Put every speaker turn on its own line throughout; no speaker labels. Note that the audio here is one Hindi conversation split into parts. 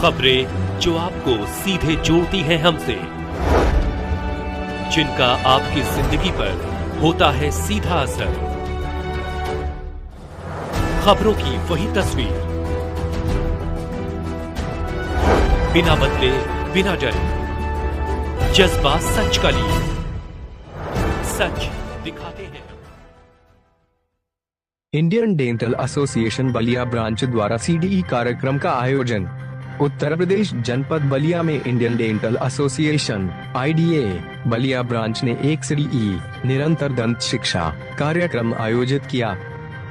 खबरें जो आपको सीधे जोड़ती हैं हमसे, जिनका आपकी जिंदगी पर होता है सीधा असर। खबरों की वही तस्वीर, बिना बदले बिना डरे, जज्बा सच का लिए, सच दिखाते हैं।
Indian dental association Ballia branch द्वारा सीडीई कार्यक्रम का आयोजन। उत्तर प्रदेश जनपद बलिया में Indian dental association (IDA) Ballia branch ने एक सीडीई निरंतर दंत शिक्षा कार्यक्रम आयोजित किया,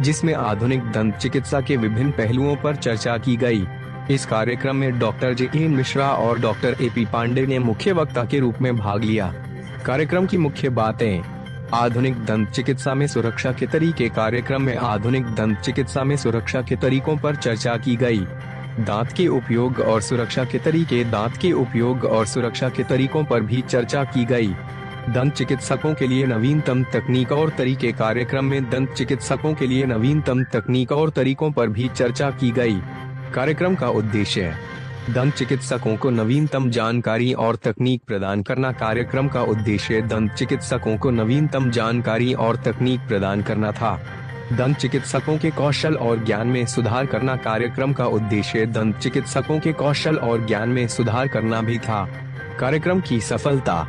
जिसमें आधुनिक दंत चिकित्सा के विभिन्न पहलुओं पर चर्चा की गई। इस कार्यक्रम में डॉक्टर JN मिश्रा और डॉक्टर AP पांडे ने मुख्य वक्ता के रूप में भाग लिया। कार्यक्रम की मुख्य बातें: आधुनिक दंत चिकित्सा में सुरक्षा के तरीके। कार्यक्रम में आधुनिक दंत चिकित्सा में सुरक्षा के तरीकों पर चर्चा की गई। दांत के उपयोग और सुरक्षा के तरीके। दांत के उपयोग और सुरक्षा के तरीकों पर भी चर्चा की गई। दंत चिकित्सकों के लिए नवीनतम तकनीक और तरीके। कार्यक्रम में दंत चिकित्सकों के लिए नवीनतम तकनीक और तरीकों पर भी चर्चा की गई। कार्यक्रम का उद्देश्य दंत चिकित्सकों को नवीनतम जानकारी और तकनीक प्रदान करना। कार्यक्रम का उद्देश्य दंत चिकित्सकों को नवीनतम जानकारी और तकनीक प्रदान करना था। दंत चिकित्सकों के कौशल और ज्ञान में सुधार करना। कार्यक्रम का उद्देश्य दंत चिकित्सकों के कौशल और ज्ञान में सुधार करना भी था। कार्यक्रम की सफलता: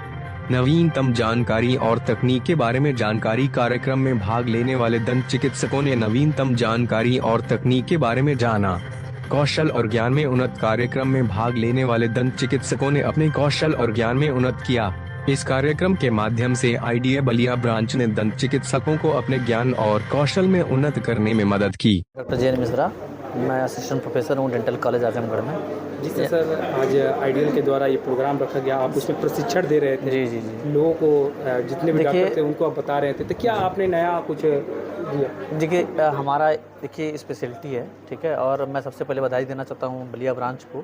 नवीनतम जानकारी और तकनीक के बारे में जानकारी। कार्यक्रम में भाग लेने वाले दंत चिकित्सकों ने नवीनतम जानकारी और तकनीक के बारे में जाना। कौशल और ज्ञान में उन्नत। कार्यक्रम में भाग लेने वाले दंत चिकित्सकों ने अपने कौशल और ज्ञान में उन्नत किया। इस कार्यक्रम के माध्यम से IDA बलिया ब्रांच ने दंत चिकित्सकों को अपने ज्ञान और कौशल में उन्नत करने में मदद की।
डॉक्टर JN मिश्रा, मैं असिस्टेंट प्रोफेसर हूँ डेंटल कॉलेज आजमगढ़ में।
जिससे सर आज आइडियल के द्वारा ये प्रोग्राम रखा गया, आप उसमें प्रशिक्षण दे रहे थे।
जी।
लोगों को, जितने भी डॉक्टर थे उनको आप बता रहे थे, तो क्या आपने नया कुछ दिया?
देखिए, हमारा स्पेशलिटी है, ठीक है। और मैं सबसे पहले बधाई देना चाहता हूँ बलिया ब्रांच को,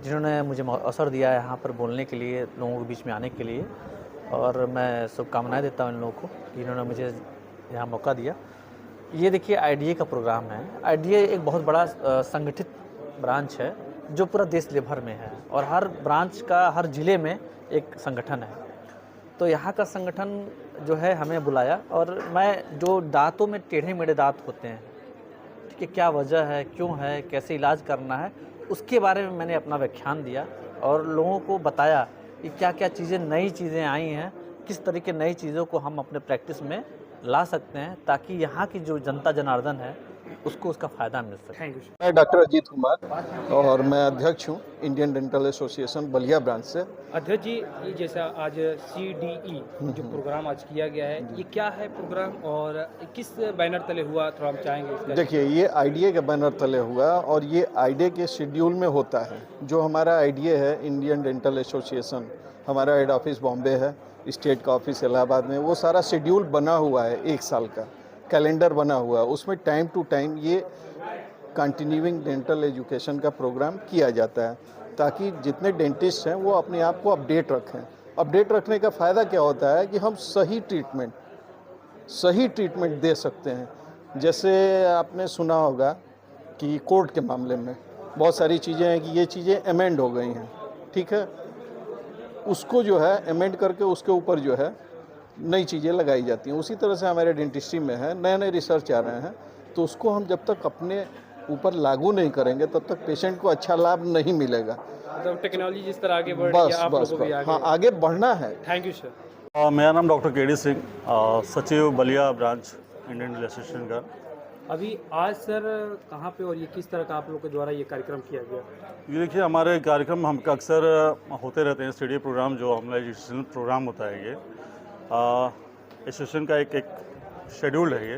जिन्होंने मुझे अवसर दिया है यहाँ पर बोलने के लिए, लोगों के बीच में आने के लिए। और मैं शुभकामनाएं देता हूँ इन लोगों को कि इन्होंने मुझे यहाँ मौका दिया। ये देखिए IDA का प्रोग्राम है। IDA एक बहुत बड़ा संगठित ब्रांच है जो पूरा देश भर में है, और हर ब्रांच का हर ज़िले में एक संगठन है। तो यहाँ का संगठन जो है हमें बुलाया, और मैं जो दांतों में टेढ़े मेढ़े दांत होते हैं, ठीक है, क्या वजह है, क्यों है, कैसे इलाज करना है, उसके बारे में मैंने अपना व्याख्यान दिया और लोगों को बताया कि क्या क्या चीज़ें, नई चीज़ें आई हैं, किस तरीके नई चीज़ों को हम अपने प्रैक्टिस में ला सकते हैं, ताकि यहाँ की जो जनता जनार्दन है उसको उसका फ़ायदा मिल सके।
मैं डॉक्टर अजीत कुमार और मैं अध्यक्ष हूँ Indian dental association Ballia branch से।
अध्यक्ष जी, ये जैसा आज CDE जो प्रोग्राम आज किया गया है, ये क्या है प्रोग्राम और किस बैनर तले हुआ, थोड़ा हम चाहेंगे इसका।
देखिए, ये IDA के बैनर तले हुआ, और ये IDA के शेड्यूल में होता है। जो हमारा IDA है, इंडियन डेंटल एसोसिएशन, हमारा हेड ऑफिस बॉम्बे है, स्टेट का ऑफिस इलाहाबाद में, वो सारा शेड्यूल बना हुआ है, 1 साल का कैलेंडर बना हुआ है। उसमें टाइम टू टाइम ये कंटिन्यूइंग डेंटल एजुकेशन का प्रोग्राम किया जाता है, ताकि जितने डेंटिस्ट हैं वो अपने आप को अपडेट रखें। अपडेट रखने का फ़ायदा क्या होता है कि हम सही ट्रीटमेंट दे सकते हैं। जैसे आपने सुना होगा कि कोर्ट के मामले में बहुत सारी चीज़ें हैं कि ये चीज़ें अमेंड हो गई हैं, ठीक है, उसको जो है अमेंड करके उसके ऊपर जो है नई चीज़ें लगाई जाती हैं। उसी तरह से हमारे डेंटिस्ट्री में है, नए नए रिसर्च आ रहे हैं, तो उसको हम जब तक अपने ऊपर लागू नहीं करेंगे तब तक पेशेंट को अच्छा लाभ नहीं मिलेगा।
तो टेक्नोलॉजी जिस तरह आगे बढ़ रही है, आप लोगों को भी
हाँ, आगे बढ़ना है।
Thank you sir.
मेरा नाम डॉक्टर KD सिंह, सचिव Ballia branch Indian dental association का।
अभी आज सर कहाँ पे और ये किस तरह का आप लोग के द्वारा ये कार्यक्रम किया गया?
ये देखिए, हमारे कार्यक्रम हम अक्सर होते रहते हैं, स्टडी प्रोग्राम जो हमारा एजुकेशनल प्रोग्राम होता है। ये एसोसिएशन का एक शेड्यूल है, ये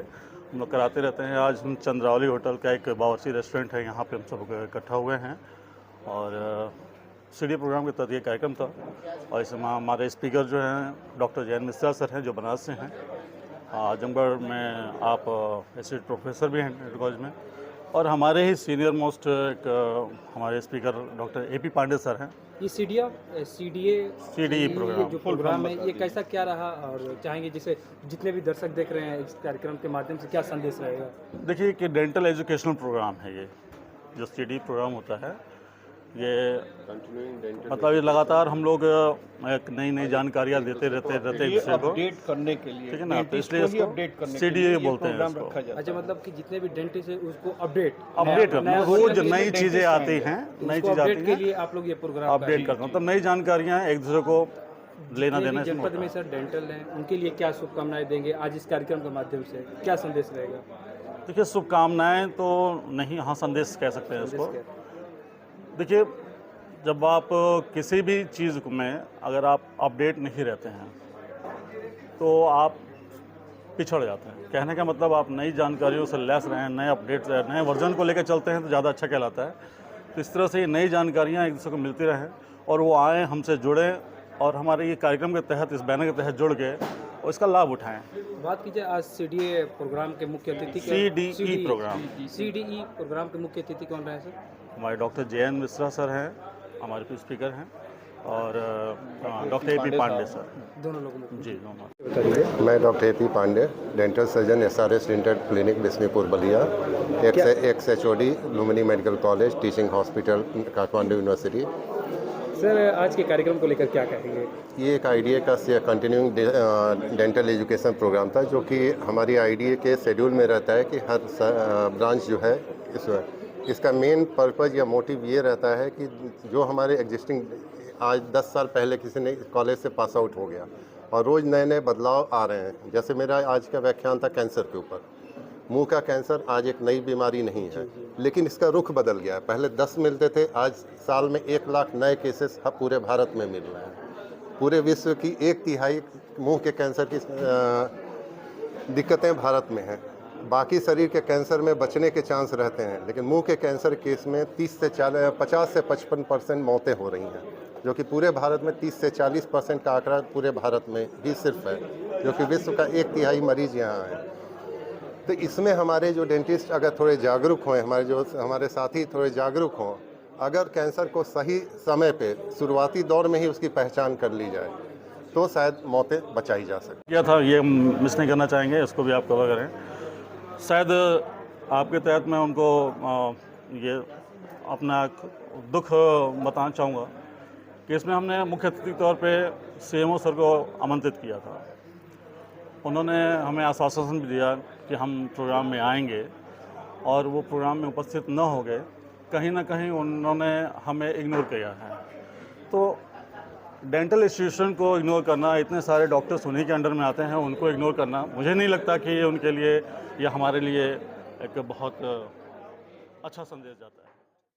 हम लोग कराते रहते हैं। आज हम चंद्रावली होटल का एक बावर्ची रेस्टोरेंट है, यहाँ पे हम सब इकट्ठा हुए हैं, और स्टडी प्रोग्राम के तहत ये कार्यक्रम था। और इसमें हमारे स्पीकर जो हैं डॉक्टर JN मिश्रा सर हैं, जो बनारस से हैं। आजमगढ़ में आप एसोसिएट प्रोफेसर भी हैं डेंटल कॉलेज में, और हमारे ही सीनियर मोस्ट एक हमारे speaker doctor AP Pandey sir हैं।
ये CDE प्रोग्राम जो प्रोग्राम है, ये कैसा क्या रहा, और चाहेंगे जैसे जितने भी दर्शक देख रहे हैं इस कार्यक्रम के माध्यम से क्या संदेश रहेगा?
देखिए कि डेंटल एजुकेशनल प्रोग्राम है ये, जो CDE प्रोग्राम होता है, ये मतलब ये लगातार हम लोग एक नई नई जानकारियाँ देते रहते हैं एक दूसरे को,
अपडेट करने के लिए,
ठीक है ना, तो इसलिए
डेंटिस्ट को ही
इसको
अपडेट करने के
CDA
लिए
बोलते हैं
प्रोग्राम
इसको।
रखा जाता है।
अच्छा, मतलब कि जितने भी डेंटिस्ट है उसको अपडेट
करना, रोज नई चीज़ें आती हैं, नई चीज़ें आती
अपडेट के
हैं,
लिए आप लोग ये प्रोग्राम
अपडेट करना, मतलब नई जानकारियाँ एक दूसरे को लेना देना इसमें
जनपद
होता
में
है।
सर डेंटल हैं, उनके लिए क्या शुभकामनाएं देंगे आज इस कार्यक्रम के माध्यम से, क्या संदेश रहेगा?
देखिए, शुभकामनाएं तो नहीं, हाँ संदेश कह सकते हैं इसको। देखिए, जब आप किसी भी चीज़ में अगर आप अपडेट नहीं रहते हैं तो आप पिछड़ जाते हैं। कहने का मतलब आप नई जानकारियों से लैस रहें, नए अपडेट नए वर्जन को लेकर चलते हैं तो ज़्यादा अच्छा कहलाता है। तो इस तरह से ये नई जानकारियाँ एक दूसरे को मिलती रहें और वो आएँ, हमसे जुड़ें और हमारे ये कार्यक्रम के तहत, इस बैनर के तहत जुड़ के और इसका लाभ उठाएं।
बात कीजिए आज CDA प्रोग्राम के मुख्य अतिथि
CDE प्रोग्राम,
CDE प्रोग्राम के मुख्य अतिथि कौन रहे सर?
हमारे डॉक्टर JN मिश्रा सर हैं, हमारे स्पीकर हैं, और डॉक्टर AP पांडे सर,
दोनों लोगों
जी दोनों।
मैं doctor AP Pandey, dental surgeon SRS dental clinic Bismipur Ballia, ex-HOD Lumbini medical college, teaching hospital Kathmandu university.
Sir आज के कार्यक्रम को लेकर क्या कहेंगे?
ये एक IDA का कंटिन्यूइंग डेंटल एजुकेशन प्रोग्राम था जो कि हमारी IDA के शेड्यूल में रहता है कि हर ब्रांच जो है इसका मेन पर्पज़ या मोटिव ये रहता है कि जो हमारे एग्जिस्टिंग आज 10 साल पहले किसी ने कॉलेज से पास आउट हो गया और रोज़ नए नए बदलाव आ रहे हैं। जैसे मेरा आज का व्याख्यान था कैंसर के ऊपर। मुंह का कैंसर आज एक नई बीमारी नहीं है, लेकिन इसका रुख बदल गया है। पहले 10 मिलते थे, आज साल में 1 लाख नए केसेस पूरे भारत में मिल रहे हैं। पूरे विश्व की 1/3 मुंह के कैंसर की दिक्कतें भारत में हैं। बाकी शरीर के कैंसर में बचने के चांस रहते हैं, लेकिन मुंह के कैंसर केस में 50 से 55% मौतें हो रही हैं, जो कि पूरे भारत में 30 से 40% का आंकड़ा पूरे भारत में ही सिर्फ है, जो कि विश्व का 1/3 मरीज यहाँ है। तो इसमें हमारे जो डेंटिस्ट अगर थोड़े जागरूक हों, हमारे साथी थोड़े जागरूक हों, अगर कैंसर को सही समय पे शुरुआती दौर में ही उसकी पहचान कर ली जाए तो शायद मौतें बचाई जा सकें।
क्या था ये मिस नहीं करना चाहेंगे, इसको भी आप कवर करें। शायद आपके तहत मैं उनको ये अपना दुख बताना चाहूँगा कि इसमें हमने मुख्य अतिथि के तौर पे CMO सर को आमंत्रित किया था। उन्होंने हमें आश्वासन भी दिया कि हम प्रोग्राम में आएंगे, और वो प्रोग्राम में उपस्थित न हो गए। कहीं ना कहीं उन्होंने हमें इग्नोर किया है। तो डेंटल इंस्टीट्यूशन को इग्नोर करना, इतने सारे डॉक्टर्स उन्हीं के अंडर में आते हैं, उनको इग्नोर करना, मुझे नहीं लगता कि ये उनके लिए या हमारे लिए एक बहुत अच्छा संदेश जाता है।